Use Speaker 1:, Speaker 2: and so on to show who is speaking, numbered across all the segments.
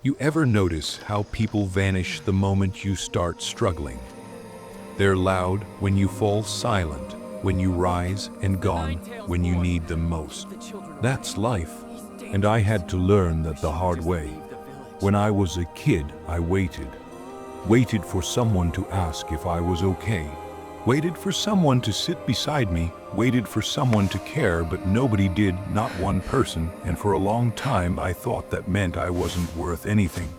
Speaker 1: You ever notice how people vanish the moment you start struggling? They're loud when you fall silent, when you rise, and gone when you need them most. That's life, and I had to learn that the hard way. When I was a kid, I waited for someone to ask if I was okay, waited for someone to sit beside me, waited for someone to care, but nobody did, not one person, and for a long time I thought that meant I wasn't worth anything.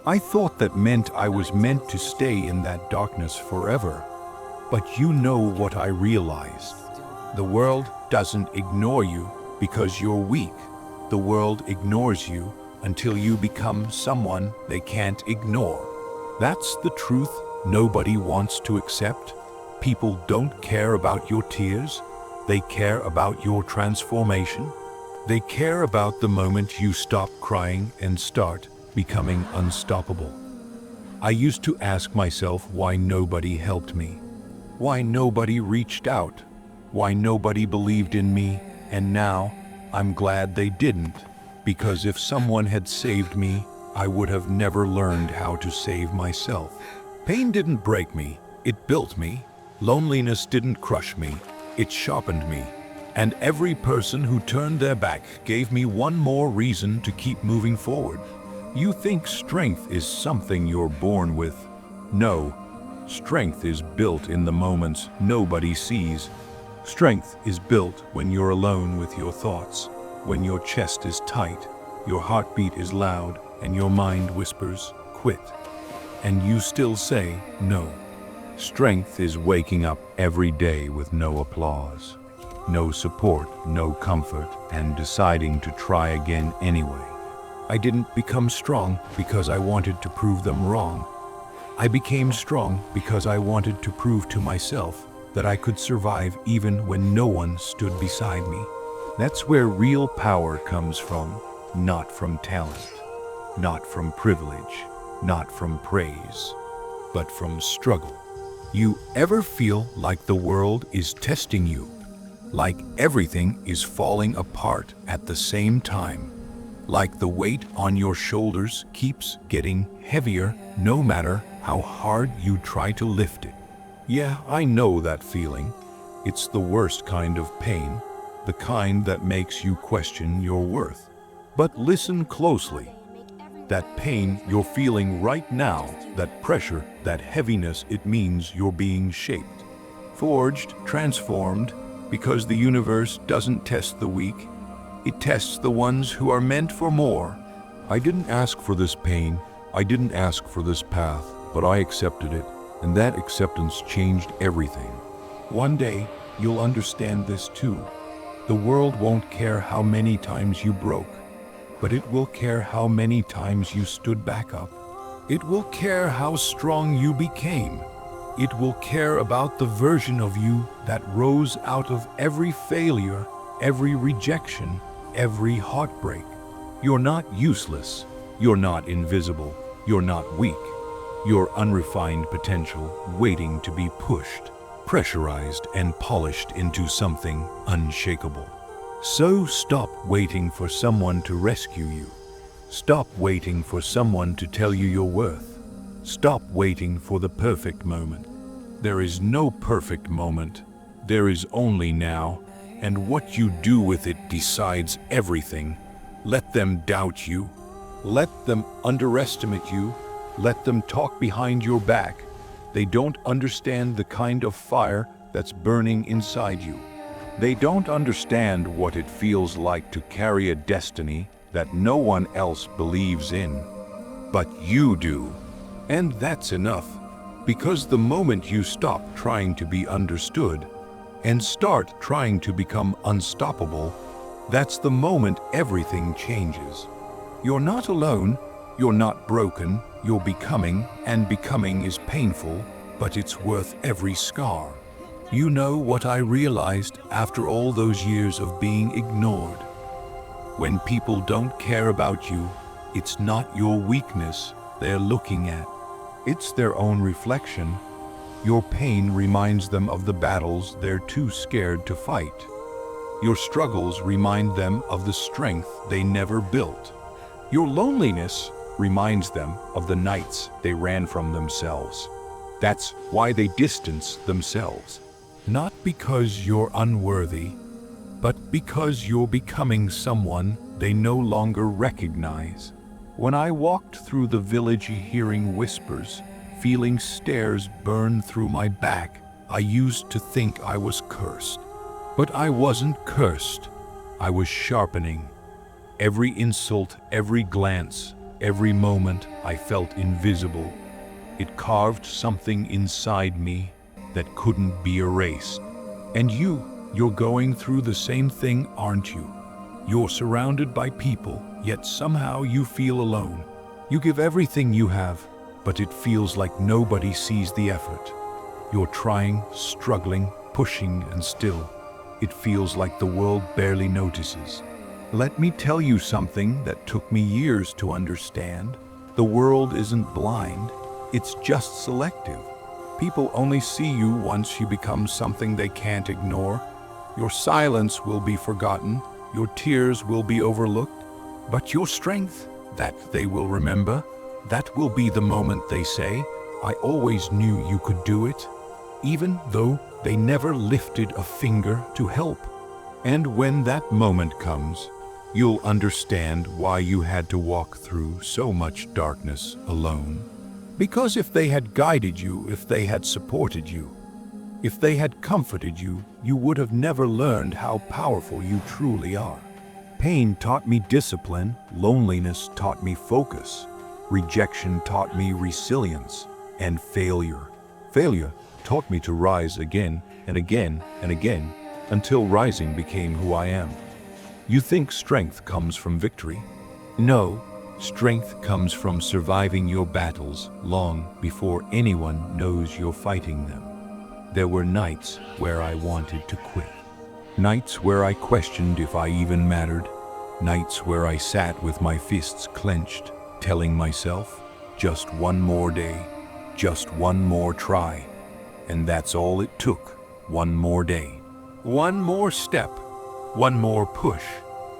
Speaker 1: I thought that meant I was meant to stay in that darkness forever. But you know what I realized? The world doesn't ignore you because you're weak. The world ignores you until you become someone they can't ignore. That's the truth nobody wants to accept. People don't care about your tears. They care about your transformation. They care about the moment you stop crying and start becoming unstoppable. I used to ask myself why nobody helped me, why nobody reached out, why nobody believed in me, and now I'm glad they didn't, because if someone had saved me, I would have never learned how to save myself. Pain didn't break me, it built me. Loneliness didn't crush me, it sharpened me. And every person who turned their back gave me one more reason to keep moving forward. You think strength is something you're born with? No, strength is built in the moments nobody sees. Strength is built when you're alone with your thoughts, when your chest is tight, your heartbeat is loud, and your mind whispers, quit. And you still say no. Strength is waking up every day with no applause, no support, no comfort, and deciding to try again anyway. I didn't become strong because I wanted to prove them wrong. I became strong because I wanted to prove to myself that I could survive even when no one stood beside me. That's where real power comes from, not from talent, not from privilege, not from praise, but from struggle. You ever feel like the world is testing you? Like everything is falling apart at the same time? Like the weight on your shoulders keeps getting heavier no matter how hard you try to lift it? Yeah, I know that feeling. It's the worst kind of pain, the kind that makes you question your worth. But listen closely. That pain you're feeling right now, that pressure, that heaviness, it means you're being shaped, forged, transformed, because the universe doesn't test the weak. It tests the ones who are meant for more. I didn't ask for this pain. I didn't ask for this path, but I accepted it, and that acceptance changed everything. One day, you'll understand this too. The world won't care how many times you broke, but it will care how many times you stood back up. It will care how strong you became. It will care about the version of you that rose out of every failure, every rejection, every heartbreak. You're not useless. You're not invisible. You're not weak. You're unrefined potential waiting to be pushed, pressurized, and polished into something unshakable. So stop waiting for someone to rescue you. Stop waiting for someone to tell you your worth. Stop waiting for the perfect moment. There is no perfect moment. There is only now, and what you do with it decides everything. Let them doubt you. Let them underestimate you. Let them talk behind your back. They don't understand the kind of fire that's burning inside you. They don't understand what it feels like to carry a destiny that no one else believes in. But you do. And that's enough. Because the moment you stop trying to be understood and start trying to become unstoppable, that's the moment everything changes. You're not alone. You're not broken. You're becoming, and becoming is painful, but it's worth every scar. You know what I realized after all those years of being ignored? When people don't care about you, it's not your weakness they're looking at. It's their own reflection. Your pain reminds them of the battles they're too scared to fight. Your struggles remind them of the strength they never built. Your loneliness reminds them of the nights they ran from themselves. That's why they distance themselves. Not because you're unworthy, but because you're becoming someone they no longer recognize. When I walked through the village hearing whispers, feeling stares burn through my back, I used to think I was cursed. But I wasn't cursed. I was sharpening. Every insult, every glance, every moment I felt invisible. It carved something inside me that couldn't be erased. And you're going through the same thing, aren't you? You're surrounded by people, yet somehow you feel alone. You give everything you have, but it feels like nobody sees the effort. You're trying, struggling, pushing, and still, it feels like the world barely notices. Let me tell you something that took me years to understand. The world isn't blind, it's just selective. People only see you once you become something they can't ignore. Your silence will be forgotten, your tears will be overlooked, but your strength, that they will remember, that will be the moment they say, "I always knew you could do it," even though they never lifted a finger to help. And when that moment comes, you'll understand why you had to walk through so much darkness alone. Because if they had guided you, if they had supported you, if they had comforted you, you would have never learned how powerful you truly are. Pain taught me discipline, loneliness taught me focus, rejection taught me resilience, and failure taught me to rise again and again and again until rising became who I am. You think strength comes from victory? No. Strength comes from surviving your battles long before anyone knows you're fighting them. There were nights where I wanted to quit. Nights where I questioned if I even mattered. Nights where I sat with my fists clenched, telling myself, just one more day, just one more try. And that's all it took, one more day. One more step, one more push.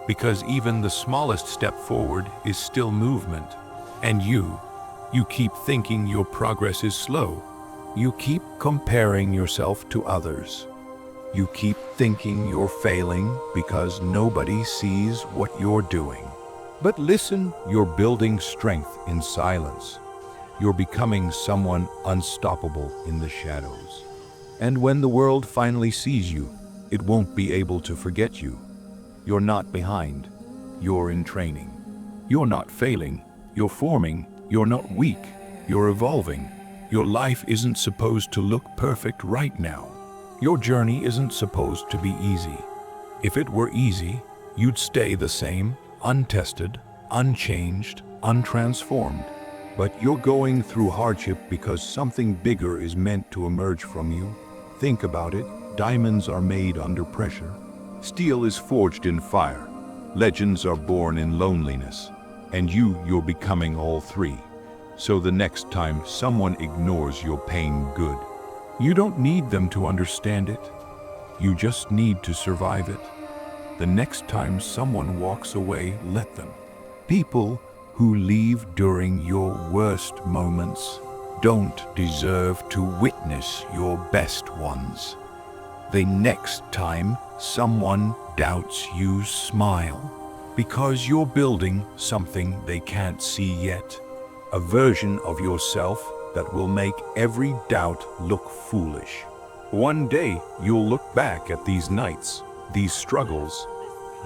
Speaker 1: Because even the smallest step forward is still movement. And you keep thinking your progress is slow. You keep comparing yourself to others. You keep thinking you're failing because nobody sees what you're doing. But listen, you're building strength in silence. You're becoming someone unstoppable in the shadows. And when the world finally sees you, it won't be able to forget you. You're not behind. You're in training. You're not failing. You're forming. You're not weak. You're evolving. Your life isn't supposed to look perfect right now. Your journey isn't supposed to be easy. If it were easy, you'd stay the same, untested, unchanged, untransformed. But you're going through hardship because something bigger is meant to emerge from you. Think about it. Diamonds are made under pressure. Steel is forged in fire. Legends are born in loneliness. And you're becoming all three. So the next time someone ignores your pain, good. You don't need them to understand it. You just need to survive it. The next time someone walks away, let them. People who leave during your worst moments don't deserve to witness your best ones. The next time someone doubts you, smile, because you're building something they can't see yet, a version of yourself that will make every doubt look foolish. One day you'll look back at these nights, these struggles,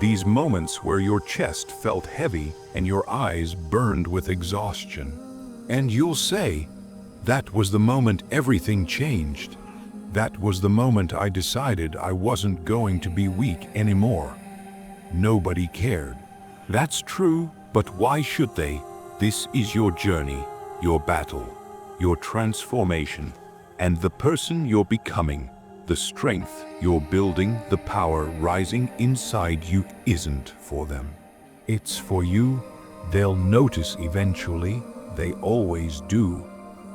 Speaker 1: these moments where your chest felt heavy and your eyes burned with exhaustion, and you'll say, "That was the moment everything changed. That was the moment I decided I wasn't going to be weak anymore." Nobody cared. That's true, but why should they? This is your journey, your battle, your transformation, and the person you're becoming, the strength you're building, the power rising inside you isn't for them. It's for you. They'll notice eventually, they always do.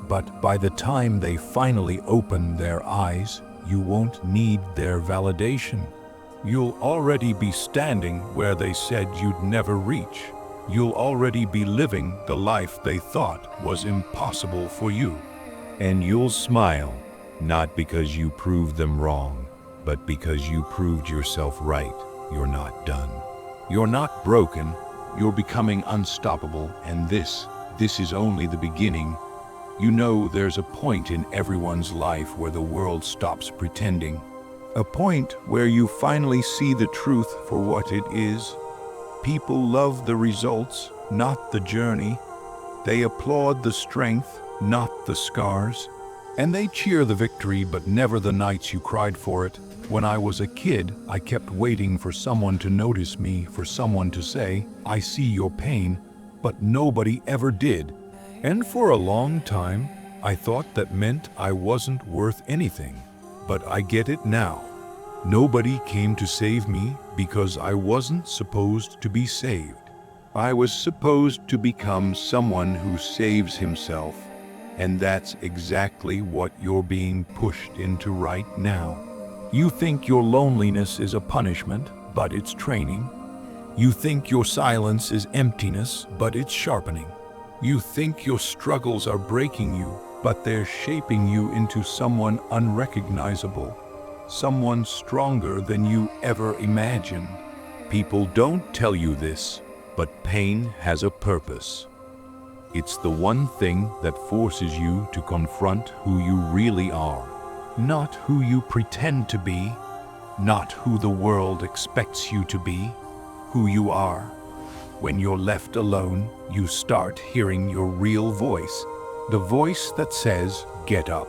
Speaker 1: But by the time they finally open their eyes, you won't need their validation. You'll already be standing where they said you'd never reach. you'll already be living the life they thought was impossible for you. And you'll smile, not because you proved them wrong, but because you proved yourself right. You're not done. You're not broken. You're becoming unstoppable, and this is only the beginning. You know, there's a point in everyone's life where the world stops pretending. A point where you finally see the truth for what it is. People love the results, not the journey. They applaud the strength, not the scars. And they cheer the victory, but never the nights you cried for it. When I was a kid, I kept waiting for someone to notice me, for someone to say, "I see your pain," but nobody ever did. And for a long time, I thought that meant I wasn't worth anything. But I get it now. Nobody came to save me because I wasn't supposed to be saved. I was supposed to become someone who saves himself. And that's exactly what you're being pushed into right now. You think your loneliness is a punishment, but it's training. You think your silence is emptiness, but it's sharpening. You think your struggles are breaking you, but they're shaping you into someone unrecognizable, someone stronger than you ever imagined. People don't tell you this, but pain has a purpose. It's the one thing that forces you to confront who you really are, not who you pretend to be, not who the world expects you to be, who you are. When you're left alone, you start hearing your real voice, the voice that says, "Get up,"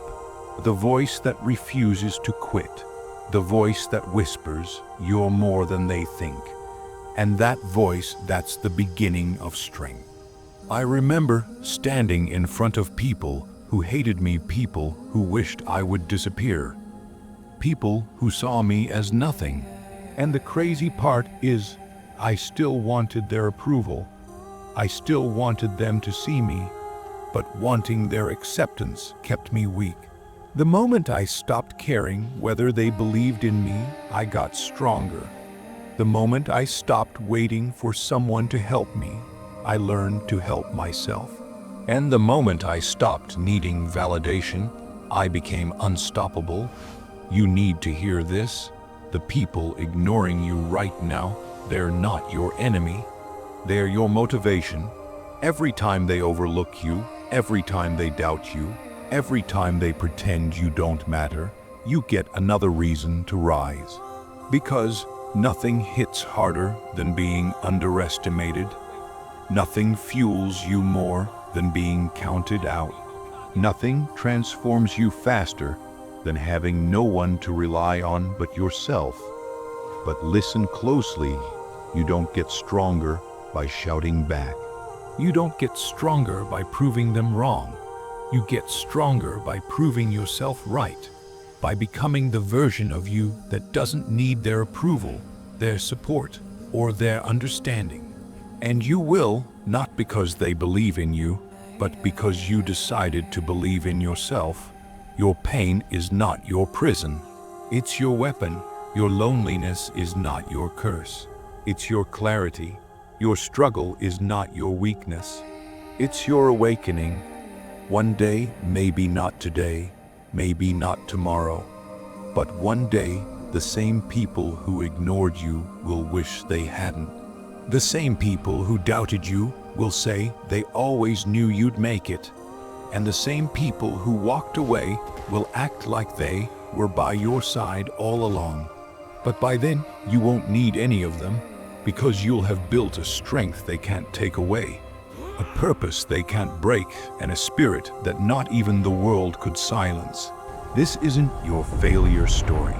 Speaker 1: the voice that refuses to quit, the voice that whispers, "You're more than they think." And that voice, that's the beginning of strength. I remember standing in front of people who hated me, people who wished I would disappear, people who saw me as nothing. And the crazy part is, I still wanted their approval. I still wanted them to see me, but wanting their acceptance kept me weak. The moment I stopped caring whether they believed in me, I got stronger. The moment I stopped waiting for someone to help me, I learned to help myself. And the moment I stopped needing validation, I became unstoppable. You need to hear this. The people ignoring you right now, they're not your enemy. They're your motivation. Every time they overlook you, every time they doubt you, every time they pretend you don't matter, you get another reason to rise. Because nothing hits harder than being underestimated. Nothing fuels you more than being counted out. Nothing transforms you faster than having no one to rely on but yourself. But listen closely. You don't get stronger by shouting back. You don't get stronger by proving them wrong. You get stronger by proving yourself right, by becoming the version of you that doesn't need their approval, their support, or their understanding. And you will, not because they believe in you, but because you decided to believe in yourself. Your pain is not your prison. It's your weapon. Your loneliness is not your curse. It's your clarity. Your struggle is not your weakness. It's your awakening. One day, maybe not today, maybe not tomorrow, but one day, the same people who ignored you will wish they hadn't. The same people who doubted you will say they always knew you'd make it. And the same people who walked away will act like they were by your side all along. But by then, you won't need any of them, because you'll have built a strength they can't take away, a purpose they can't break, and a spirit that not even the world could silence. This isn't your failure story.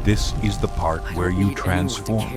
Speaker 1: This is the part where you transform.